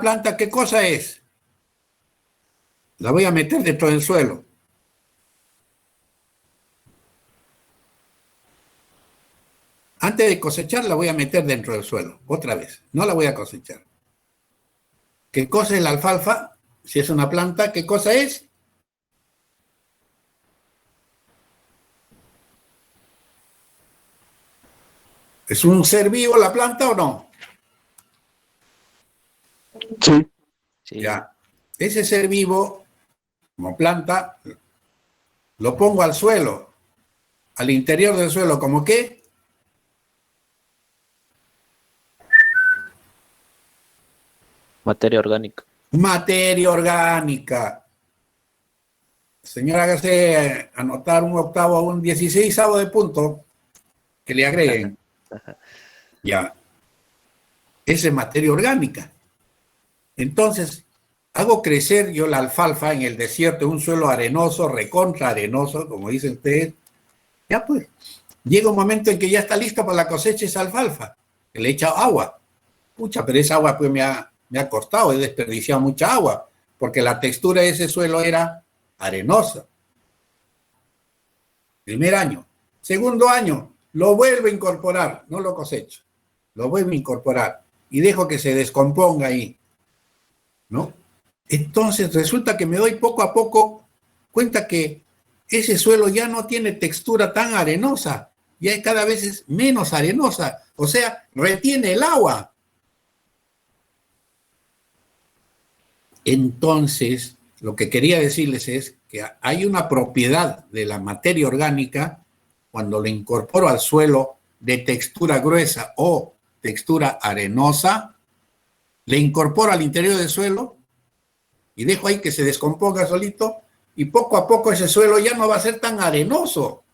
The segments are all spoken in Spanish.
planta, ¿qué cosa es? La voy a meter dentro del suelo. Antes de cosechar, la voy a meter dentro del suelo, otra vez. No la voy a cosechar. ¿Qué cosa es la alfalfa? Si es una planta, ¿qué cosa es? ¿Es un ser vivo la planta o no? Sí. Ya. Ese ser vivo, como planta, lo pongo al suelo, al interior del suelo, ¿como qué? Materia orgánica. Materia orgánica. Señora, hágase anotar un octavo, un 16avo de punto que le agreguen. Ya. Esa es materia orgánica. Entonces, hago crecer yo la alfalfa en el desierto, en un suelo arenoso, recontra arenoso, como dicen ustedes. Ya pues, llega un momento en que ya está lista para la cosecha esa alfalfa, que le he echado agua. Pucha, pero esa agua pues me ha costado, he desperdiciado mucha agua, porque la textura de ese suelo era arenosa. Primer año. Segundo año, lo vuelvo a incorporar, no lo cosecho, lo vuelvo a incorporar y dejo que se descomponga ahí, ¿no? Entonces resulta que me doy poco a poco cuenta que ese suelo ya no tiene textura tan arenosa, ya cada vez es menos arenosa, o sea, retiene el agua. Entonces, lo que quería decirles es que hay una propiedad de la materia orgánica cuando la incorporo al suelo de textura gruesa o textura arenosa, le incorporo al interior del suelo y dejo ahí que se descomponga solito y poco a poco ese suelo ya no va a ser tan arenoso.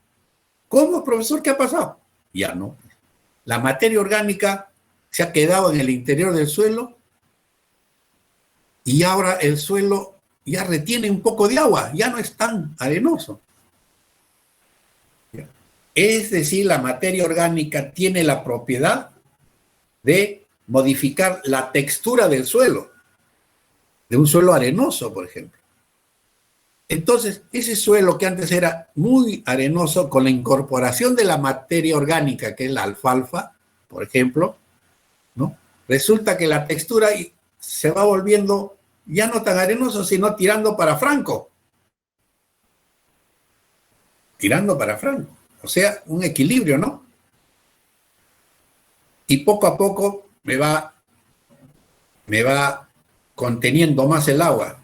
¿Cómo, profesor? ¿Qué ha pasado? Ya no. La materia orgánica se ha quedado en el interior del suelo y ahora el suelo ya retiene un poco de agua, ya no es tan arenoso. Es decir, la materia orgánica tiene la propiedad de modificar la textura del suelo, de un suelo arenoso, por ejemplo. Entonces, ese suelo que antes era muy arenoso, con la incorporación de la materia orgánica, que es la alfalfa, por ejemplo, ¿no? Resulta que la textura se va volviendo ya no tan arenoso, sino tirando para franco. Tirando para franco. O sea, un equilibrio, ¿no? Y poco a poco me va conteniendo más el agua.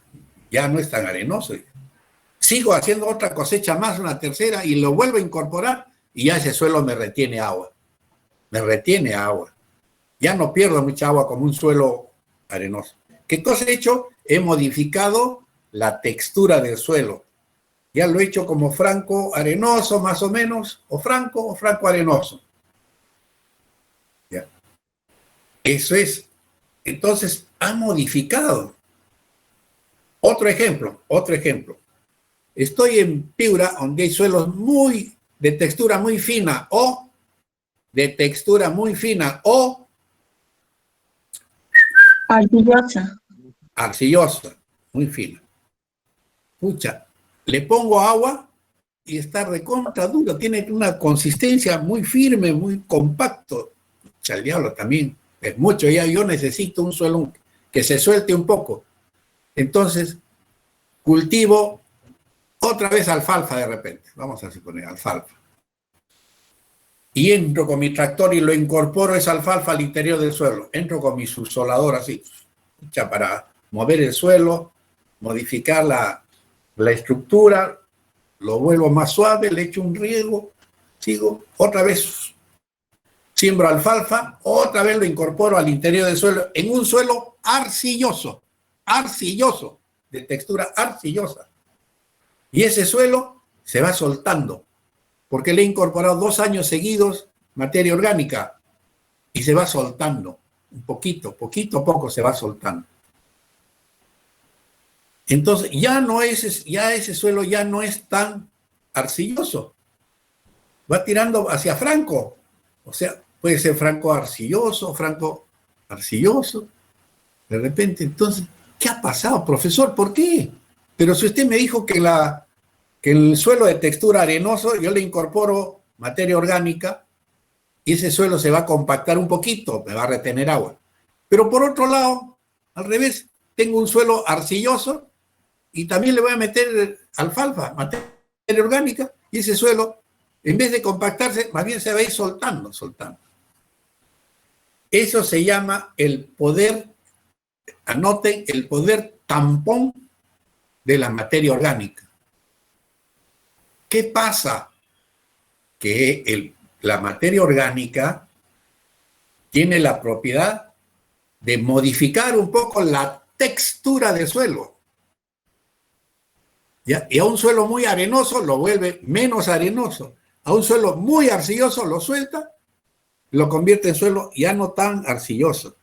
Ya no es tan arenoso. Sigo haciendo otra cosecha más, una tercera, y lo vuelvo a incorporar y ya ese suelo me retiene agua. Me retiene agua. Ya no pierdo mucha agua como un suelo arenoso. ¿Qué cosa he hecho? He modificado la textura del suelo. Ya lo he hecho como franco arenoso, más o menos, o franco arenoso. ¿Ya? Eso es. Entonces, ha modificado. Otro ejemplo. Estoy en Piura, donde hay suelos de textura muy fina, o arcillosa, muy fina. Pucha, le pongo agua y está recontra duro, tiene una consistencia muy firme, muy compacto. Pucha, el diablo también, es mucho, ya yo necesito un suelo que se suelte un poco. Entonces, cultivo otra vez alfalfa de repente, vamos a suponer alfalfa. Y entro con mi tractor y lo incorporo esa alfalfa al interior del suelo. Entro con mi subsolador así, para mover el suelo, modificar la estructura, lo vuelvo más suave, le echo un riego, sigo, otra vez siembro alfalfa, otra vez lo incorporo al interior del suelo, en un suelo arcilloso, de textura arcillosa. Y ese suelo se va soltando, porque le he incorporado 2 años seguidos materia orgánica y se va soltando, un poquito a poco se va soltando. Entonces, ya ese suelo ya no es tan arcilloso, va tirando hacia franco, o sea, puede ser franco arcilloso, De repente, entonces, ¿qué ha pasado, profesor? ¿Por qué? Pero si usted me dijo que el suelo de textura arenoso, yo le incorporo materia orgánica y ese suelo se va a compactar un poquito, me va a retener agua. Pero por otro lado, al revés, tengo un suelo arcilloso y también le voy a meter alfalfa, materia orgánica, y ese suelo, en vez de compactarse, más bien se va a ir soltando. Eso se llama el poder, anoten, el poder tampón de la materia orgánica. ¿Qué pasa? Que la materia orgánica tiene la propiedad de modificar un poco la textura del suelo. ¿Ya? Y a un suelo muy arenoso lo vuelve menos arenoso. A un suelo muy arcilloso lo suelta, lo convierte en suelo ya no tan arcilloso.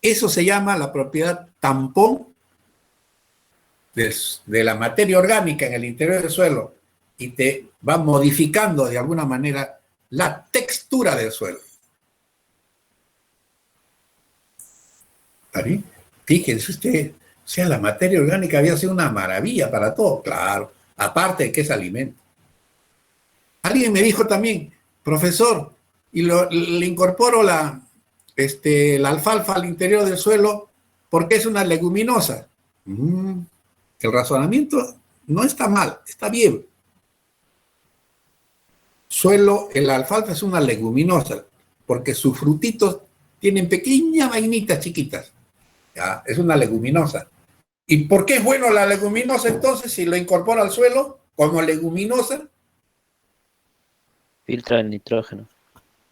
Eso se llama la propiedad tampón de la materia orgánica en el interior del suelo y te va modificando de alguna manera la textura del suelo. ¿Está bien? Fíjense usted, o sea, la materia orgánica había sido una maravilla para todo, claro, aparte de que es alimento. Alguien me dijo también, profesor, y le incorporo la alfalfa al interior del suelo porque es una leguminosa. El razonamiento no está mal, está bien. La alfalfa es una leguminosa porque sus frutitos tienen pequeñas vainitas chiquitas. ¿Ya? Es una leguminosa. ¿Y por qué es bueno la leguminosa entonces si lo incorpora al suelo como leguminosa? Filtra el nitrógeno.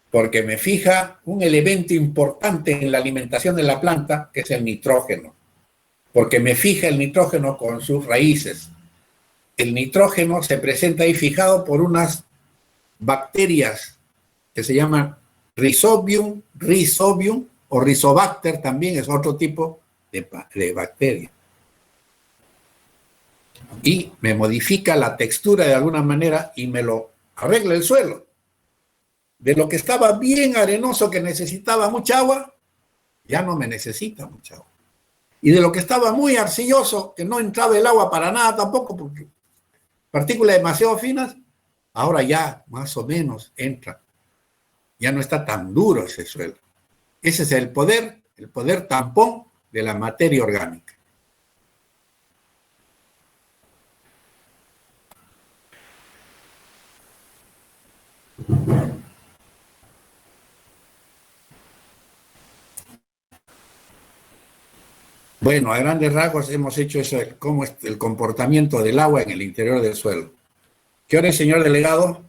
Porque me fija un elemento importante en la alimentación de la planta, que es el nitrógeno. Porque me fija el nitrógeno con sus raíces. El nitrógeno se presenta ahí fijado por unas bacterias que se llaman Rhizobium o Rizobacter, también es otro tipo de bacteria. Y me modifica la textura de alguna manera y me lo arregla el suelo. De lo que estaba bien arenoso, que necesitaba mucha agua, ya no me necesita mucha agua. Y de lo que estaba muy arcilloso, que no entraba el agua para nada tampoco, porque partículas demasiado finas, ahora ya más o menos entra. Ya no está tan duro ese suelo. Ese es el poder tampón de la materia orgánica. Bueno, a grandes rasgos hemos hecho eso, cómo es el comportamiento del agua en el interior del suelo. ¿Qué hora es, señor delegado?